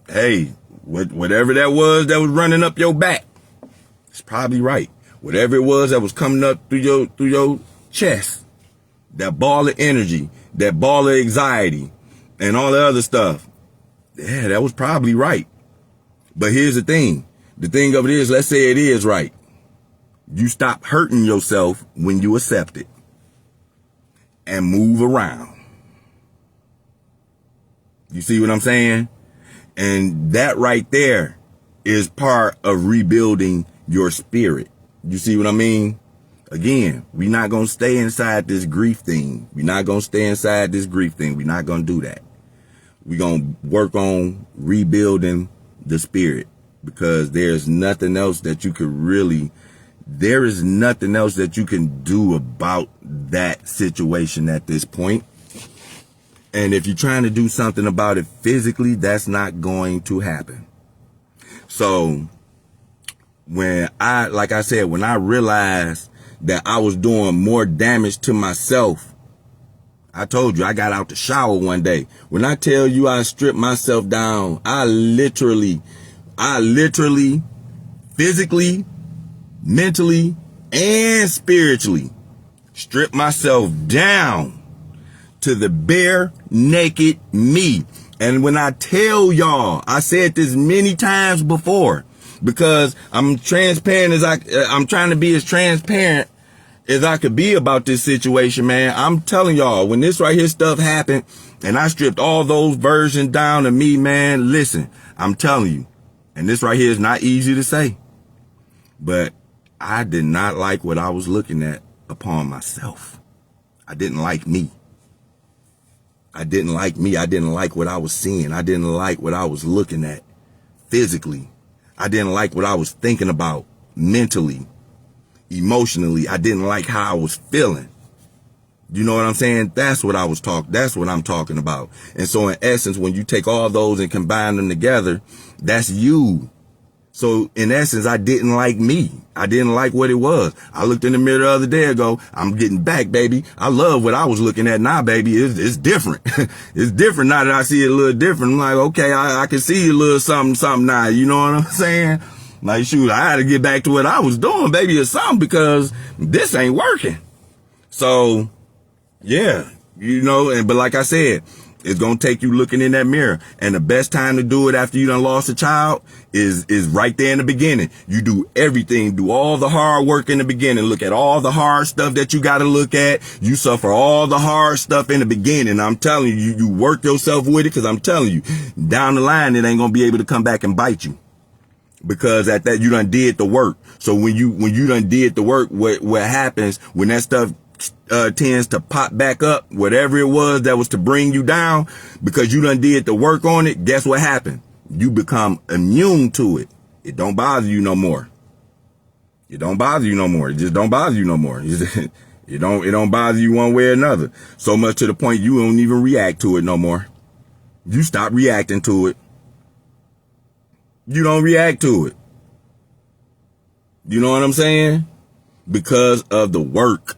hey, whatever that was running up your back, it's probably right. Whatever it was that was coming up through your chest, that ball of energy, that ball of anxiety and all the other stuff. Yeah, that was probably right. But here's the thing. The thing of it is, let's say it is right. You stop hurting yourself when you accept it and move around. You see what I'm saying? And that right there is part of rebuilding your spirit. You see what I mean? Again, we're not going to stay inside this grief thing. We're not going to stay inside this grief thing. We're not going to do that. We're going to work on rebuilding the spirit. Because there's nothing else that you there is nothing else that you can do about that situation at this point. And if you're trying to do something about it physically, that's not going to happen. So when I realized that I was doing more damage to myself, I told you I got out the shower one day. When I tell you I stripped myself down, I literally, physically, mentally, and spiritually strip myself down to the bare naked me. And when I tell y'all, I said this many times before because I'm transparent I'm trying to be as transparent as I could be about this situation, man. I'm telling y'all, when this right here stuff happened and I stripped all those versions down of me, man, listen, I'm telling you. And this right here is not easy to say, but I did not like what I was looking at upon myself. I didn't like me. I didn't like me. I didn't like what I was seeing. I didn't like what I was looking at physically. I didn't like what I was thinking about mentally, emotionally. I didn't like how I was feeling. You know what I'm saying? That's what I'm talking about. And so in essence, when you take all those and combine them together, that's you. So in essence, I didn't like me. I didn't like what it was. I looked in the mirror the other day and go, I'm getting back, baby. I love what I was looking at now, baby. It's different. It's different now that I see it a little different. I'm like, okay, I can see a little something now. You know what I'm saying? Like, shoot, I had to get back to what I was doing, baby, or something, because this ain't working. So, yeah, but like I said, it's going to take you looking in that mirror. And the best time to do it after you done lost a child is right there in the beginning. You do everything, do all the hard work in the beginning. Look at all the hard stuff that you got to look at. You suffer all the hard stuff in the beginning. I'm telling you, you work yourself with it, because I'm telling you, down the line, it ain't going to be able to come back and bite you. Because at that, you done did the work. So when you done did the work, what happens when that stuff tends to pop back up, whatever it was that was to bring you down, because you done did the work on it, guess what happened? You become immune to it. It don't bother you no more. It don't bother you no more. It just don't bother you no more. It don't bother you one way or another. So much to the point you don't even react to it no more. You stop reacting to it. You don't react to it. You know what I'm saying? Because of the work,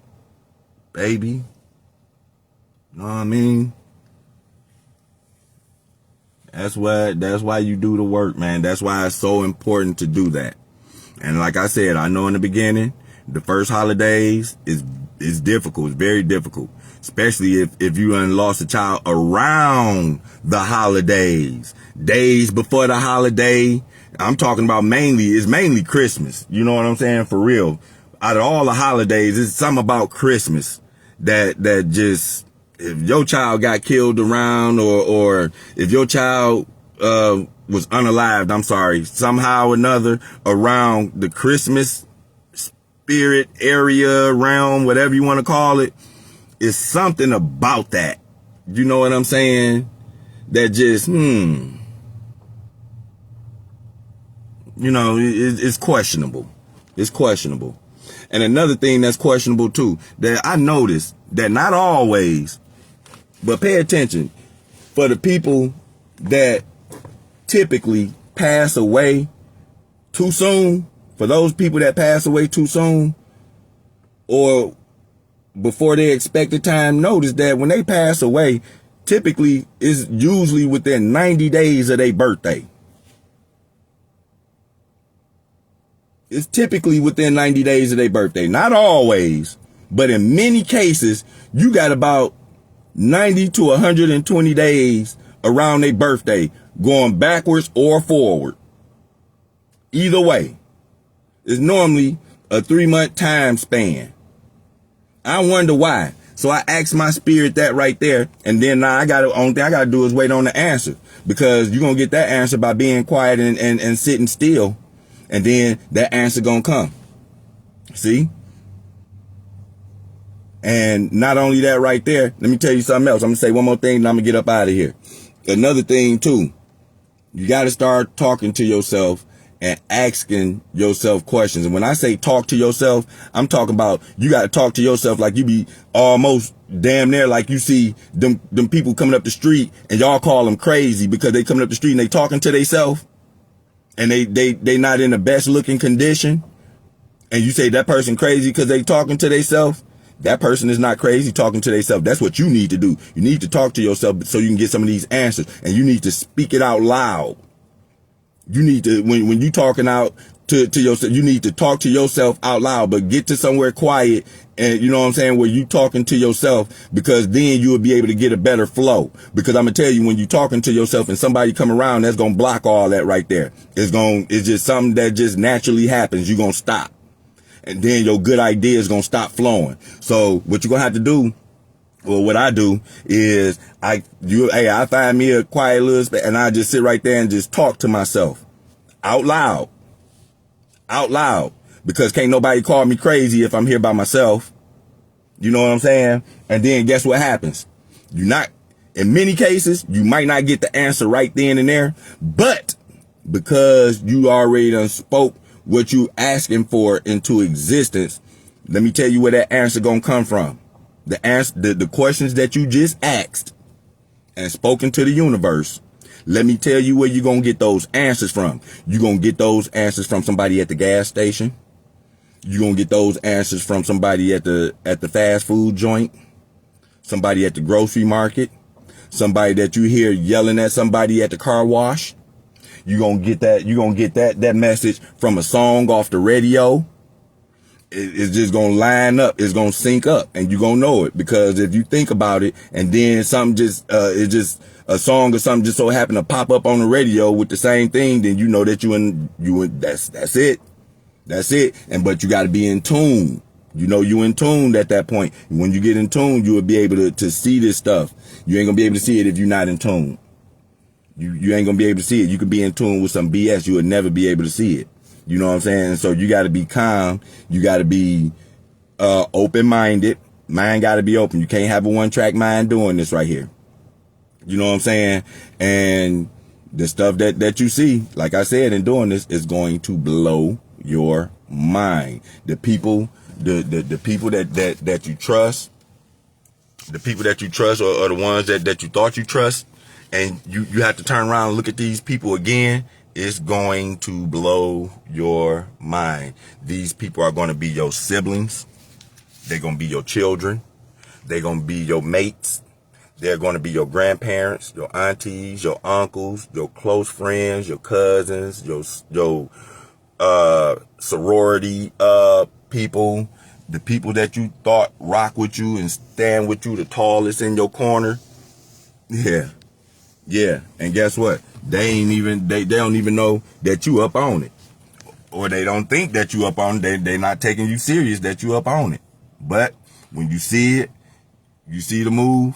baby. Know what I mean? That's why you do the work, man. That's why it's so important to do that. And like I said, I know in the beginning, the first holidays is difficult. It's very difficult. Especially if you done lost a child around the holidays. Days before the holiday. I'm talking about mainly Christmas. You know what I'm saying? For real. Out of all the holidays, it's something about Christmas that just, if your child got killed around, or if your child was unalived, I'm sorry, somehow or another around the Christmas spirit area, realm, whatever you want to call it, it's something about that. You know what I'm saying? That just, it's questionable. It's questionable. And another thing that's questionable too, that I noticed that not always, but pay attention, for the people that typically pass away too soon, for those people that pass away too soon, or before their expected time, notice that when they pass away, typically is usually within 90 days of their birthday. It's typically within 90 days of their birthday. Not always, but in many cases, you got about 90 to 120 days around their birthday, going backwards or forward. Either way, it's normally a 3-month time span. I wonder why. So I asked my spirit that right there, and then now only thing I gotta do is wait on the answer, because you're gonna get that answer by being quiet and sitting still, and then that answer gonna come. See? And not only that right there, let me tell you something else. I'm gonna say one more thing and I'm gonna get up out of here. Another thing too, you gotta start talking to yourself and asking yourself questions. And when I say talk to yourself, I'm talking about you got to talk to yourself like you be almost damn near like you see them people coming up the street and y'all call them crazy because they coming up the street and they talking to themselves and they not in the best looking condition. And you say that person crazy because they talking to themselves. That person is not crazy talking to themselves. That's what you need to do. You need to talk to yourself so you can get some of these answers, and you need to speak it out loud. You need to, when you talking out to yourself, you need to talk to yourself out loud, but get to somewhere quiet. And you know what I'm saying? Where you talking to yourself, because then you will be able to get a better flow. Because I'm going to tell you, when you talking to yourself and somebody come around, that's going to block all that right there. It's just something that just naturally happens. You're going to stop. And then your good idea is going to stop flowing. So what you're going to have to do, well, what I do is I find me a quiet little space and I just sit right there and just talk to myself out loud, because can't nobody call me crazy if I'm here by myself. You know what I'm saying? And then guess what happens? In many cases, you might not get the answer right then and there, but because you already done spoke what you asking for into existence, let me tell you where that answer gonna come from. The questions that you just asked and spoken to the universe, let me tell you where you're gonna get those answers from. You're gonna get those answers from somebody at the gas station. You're gonna get those answers from somebody at the fast food joint, somebody at the grocery market, somebody that you hear yelling at somebody at the car wash. You're gonna get that message from a song off the radio. It's just gonna line up. It's gonna sync up, and you're gonna know it, because if you think about it, and then something just a song or something just so happened to pop up on the radio with the same thing, then you know that that's it. That's it. But you got to be in tune. You know, you in tune at that point. When you get in tune, you will be able to see this stuff. You ain't gonna be able to see it if you're not in tune. You ain't gonna be able to see it. You could be in tune with some BS. You would never be able to see it. You know what I'm saying? So you got to be calm. You got to be open-minded. Mind got to be open. You can't have a one-track mind doing this right here. You know what I'm saying? And the stuff that you see, like I said, in doing this, is going to blow your mind. The people, the people that you trust, the people that you trust are the ones that you thought you trust, and you have to turn around and look at these people again. It's going to blow your mind. These people are going to be your siblings. They're going to be your children. They're going to be your mates. They're going to be your grandparents, your aunties, your uncles, your close friends, your cousins, your sorority people, the people that you thought rock with you and stand with you, the tallest in your corner. Yeah. And guess what? They don't even know that you up on it. Or they don't think that you up on it. They're not taking you serious that you up on it. But when you see it, you see the move,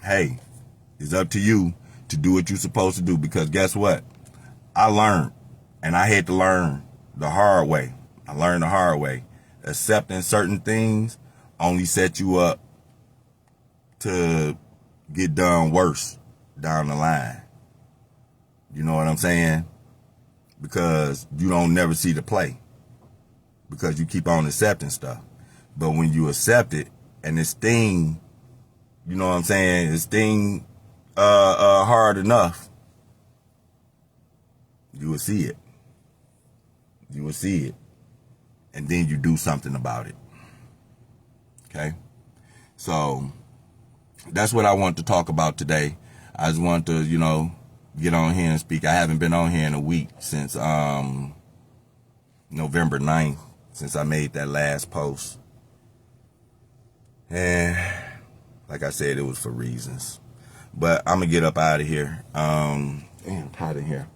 hey, it's up to you to do what you're supposed to do. Because guess what? I learned, and I had to learn the hard way. I learned the hard way. Accepting certain things only set you up to get done worse down the line. You know what I'm saying? Because you don't never see the play. Because you keep on accepting stuff. But when you accept it, and this thing, you know what I'm saying, this thing hard enough, you will see it. You will see it. And then you do something about it. Okay? So that's what I want to talk about today. I just want to, get on here and speak. I haven't been on here in a week since November 9th, since I made that last post. And like I said, it was for reasons. But I'm going to get up out of here. Damn, hot in here.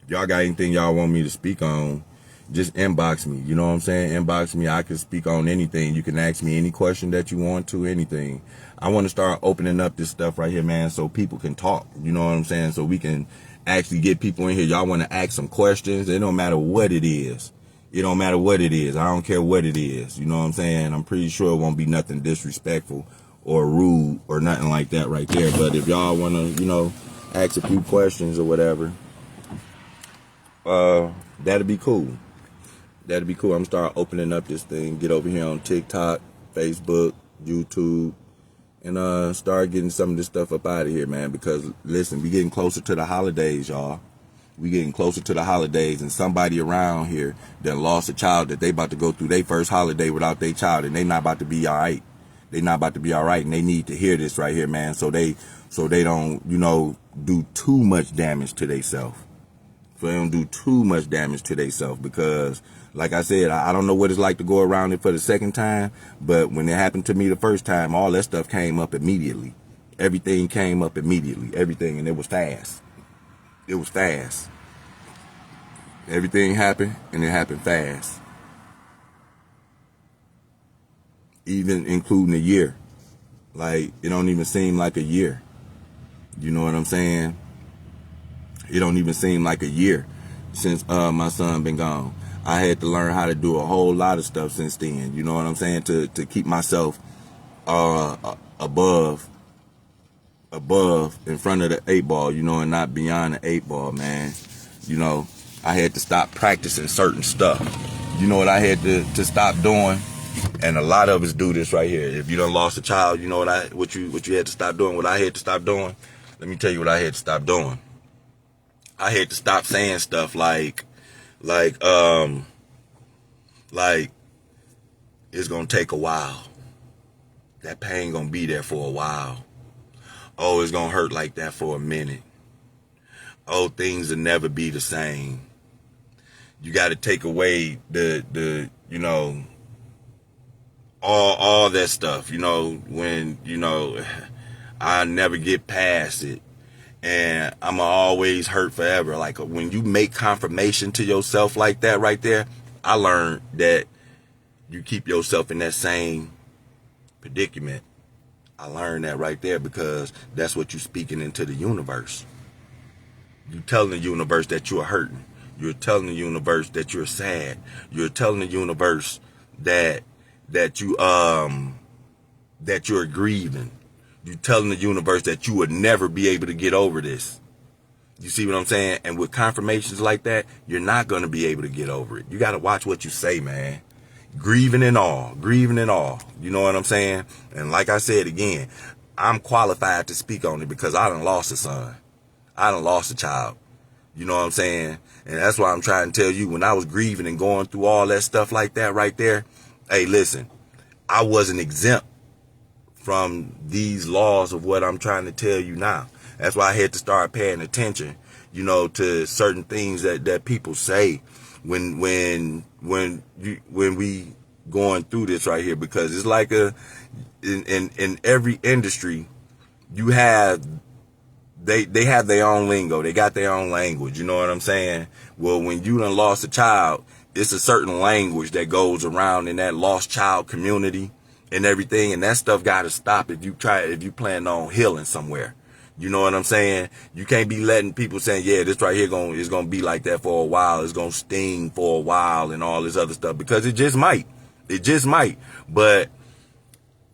Y'all got anything y'all want me to speak on, just inbox me. You know what I'm saying? Inbox me. I can speak on anything. You can ask me any question that you want to, anything. I want to start opening up this stuff right here, man, so people can talk. You know what I'm saying? So we can actually get people in here. Y'all want to ask some questions. It don't matter what it is. It don't matter what it is. I don't care what it is. You know what I'm saying? I'm pretty sure it won't be nothing disrespectful or rude or nothing like that right there. But if y'all want to, ask a few questions or whatever, that'd be cool. That'd be cool. I'm gonna start opening up this thing. Get over here on TikTok, Facebook, YouTube, and start getting some of this stuff up out of here, man. Because listen, we getting closer to the holidays, y'all. We getting closer to the holidays, and somebody around here that lost a child that they about to go through their first holiday without their child, and they not about to be all right. They not about to be all right, and they need to hear this right here, man. So they don't, do too much damage to themselves. So they don't do too much damage to themselves, because, like I said, I don't know what it's like to go around it for the second time, but when it happened to me the first time, all that stuff came up immediately. Everything came up immediately. Everything, and it was fast. It was fast. Everything happened, and it happened fast. Even including a year. Like, it don't even seem like a year. You know what I'm saying? It don't even seem like a year. since my son been gone. I had to learn how to do a whole lot of stuff since then. You know what I'm saying? To keep myself above in front of the 8 ball, you know, and not beyond the 8 ball, man. You know, I had to stop practicing certain stuff. You know what I had to stop doing? And a lot of us do this right here. If you done lost a child, you know what you had to stop doing. What I had to stop doing? Let me tell you what I had to stop doing. I had to stop saying stuff like it's gonna take a while. That pain gonna be there for a while. Oh, it's gonna hurt like that for a minute. Oh, things will never be the same. You got to take away the you know, all that stuff, you know, when, you know, I never get past it and I'm always hurt forever. Like when you make confirmation to yourself like that right there, I learned that you keep yourself in that same predicament. I learned that right there because that's what you're speaking into the universe. You're telling the universe that you're hurting. You're telling the universe that you're sad. You're telling the universe that you're grieving. You're telling the universe that you would never be able to get over this. You see what I'm saying? And with confirmations like that, you're not going to be able to get over it. You got to watch what you say, man. Grieving and all. You know what I'm saying? And like I said again, I'm qualified to speak on it because I done lost a son. I done lost a child. You know what I'm saying? And that's why I'm trying to tell you, when I was grieving and going through all that stuff like that right there, hey, listen, I wasn't exempt from these laws of what I'm trying to tell you now. That's why I had to start paying attention, you know, to certain things that people say when we going through this right here, because it's like in every industry, you have they have their own lingo. They got their own language. You know what I'm saying? Well, when you done lost a child, it's a certain language that goes around in that lost child community and everything. And that stuff got to stop if you plan on healing somewhere. You know what I'm saying? You can't be letting people saying, yeah, this right here is going to be like that for a while. It's going to sting for a while and all this other stuff, because it just might. It just might. But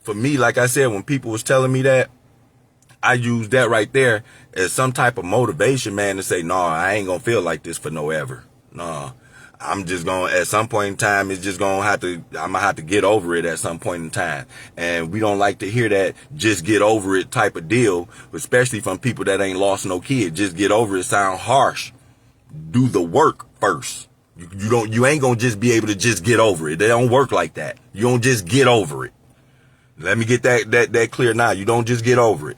for me, like I said, when people was telling me that, I use that right there as some type of motivation, man, to say, no, I ain't going to feel like this for no ever. No, I'm just going to, at some point in time, it's just going to I'm going to have to get over it at some point in time. And we don't like to hear that just get over it type of deal, especially from people that ain't lost no kid. Just get over it sound harsh. Do the work first. You ain't going to just be able to just get over it. They don't work like that. You don't just get over it. Let me get that clear now. You don't just get over it.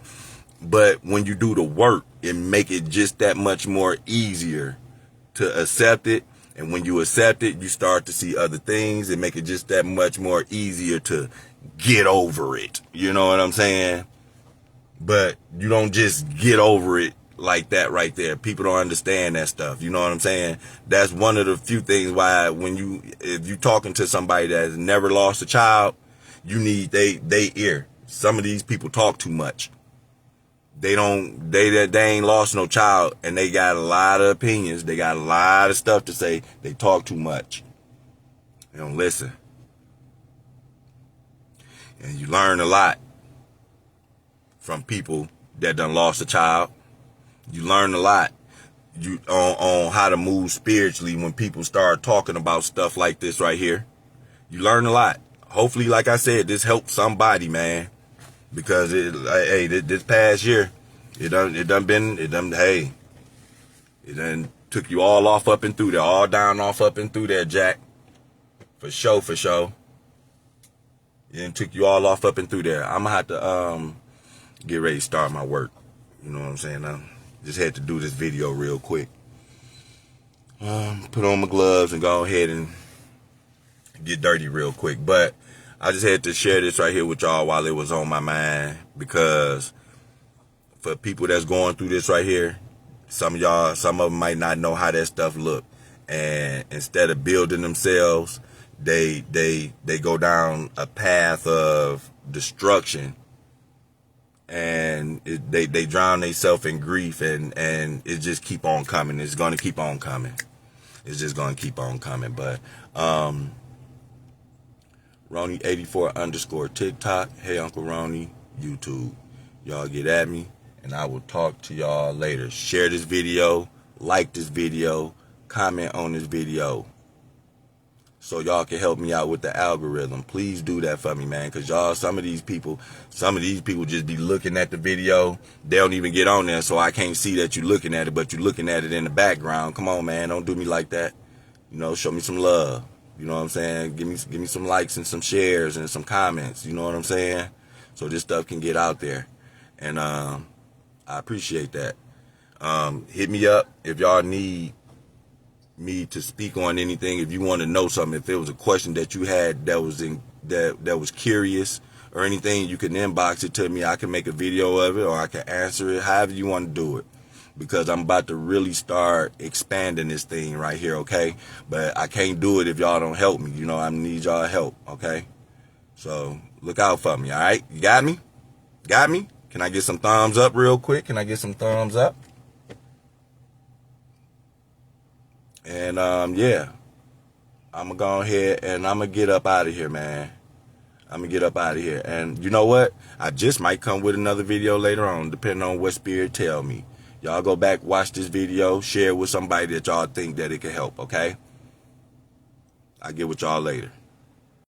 But when you do the work, it make it just that much more easier to accept it. And when you accept it, you start to see other things. It make it just that much more easier to get over it. You know what I'm saying? But you don't just get over it like that right there. People don't understand that stuff. You know what I'm saying? That's one of the few things why if you talking to somebody that has never lost a child, you need they ear. Some of these people talk too much. They ain't lost no child, and they got a lot of opinions. They got a lot of stuff to say. They talk too much. They don't listen. And you learn a lot from people that done lost a child. You learn a lot on how to move spiritually when people start talking about stuff like this right here. You learn a lot. Hopefully, like I said, this helped somebody, man. Because this past year, it done took you all off up and through there, all down off up and through there, Jack. For sure. It done took you all off up and through there. I'm gonna have to get ready to start my work. You know what I'm saying? I just had to do this video real quick. Put on my gloves and go ahead and get dirty real quick. But I just had to share this right here with y'all while it was on my mind, because for people that's going through this right here, some of them might not know how that stuff look. And instead of building themselves, they go down a path of destruction, and they drown themselves in grief, and it just keep on coming. It's going to keep on coming. it's just gonna keep on coming. But Ronnie84_ TikTok. Hey Uncle Ronnie, YouTube. Y'all get at me, and I will talk to y'all later. Share this video, like this video, comment on this video, so y'all can help me out with the algorithm. Please do that for me, man, because y'all, some of these people just be looking at the video. They don't even get on there, so I can't see that you're looking at it, but you're looking at it in the background. Come on, man, don't do me like that. You know, show me some love. You know what I'm saying? Give me some likes and some shares and some comments. You know what I'm saying? So this stuff can get out there. And I appreciate that. Hit me up if y'all need me to speak on anything. If you want to know something, if there was a question that you had that was curious or anything, you can inbox it to me. I can make a video of it, or I can answer it, however you want to do it. Because I'm about to really start expanding this thing right here, okay? But I can't do it if y'all don't help me. You know, I need y'all help, okay? So look out for me, all right? You got me? Got me? Can I get some thumbs up real quick? Can I get some thumbs up? And yeah, I'm gonna go ahead and I'm gonna get up out of here, man. I'm gonna get up out of here. And you know what? I just might come with another video later on, depending on what Spirit tell me. Y'all go back, watch this video, share it with somebody that y'all think that it can help, okay? I'll get with y'all later.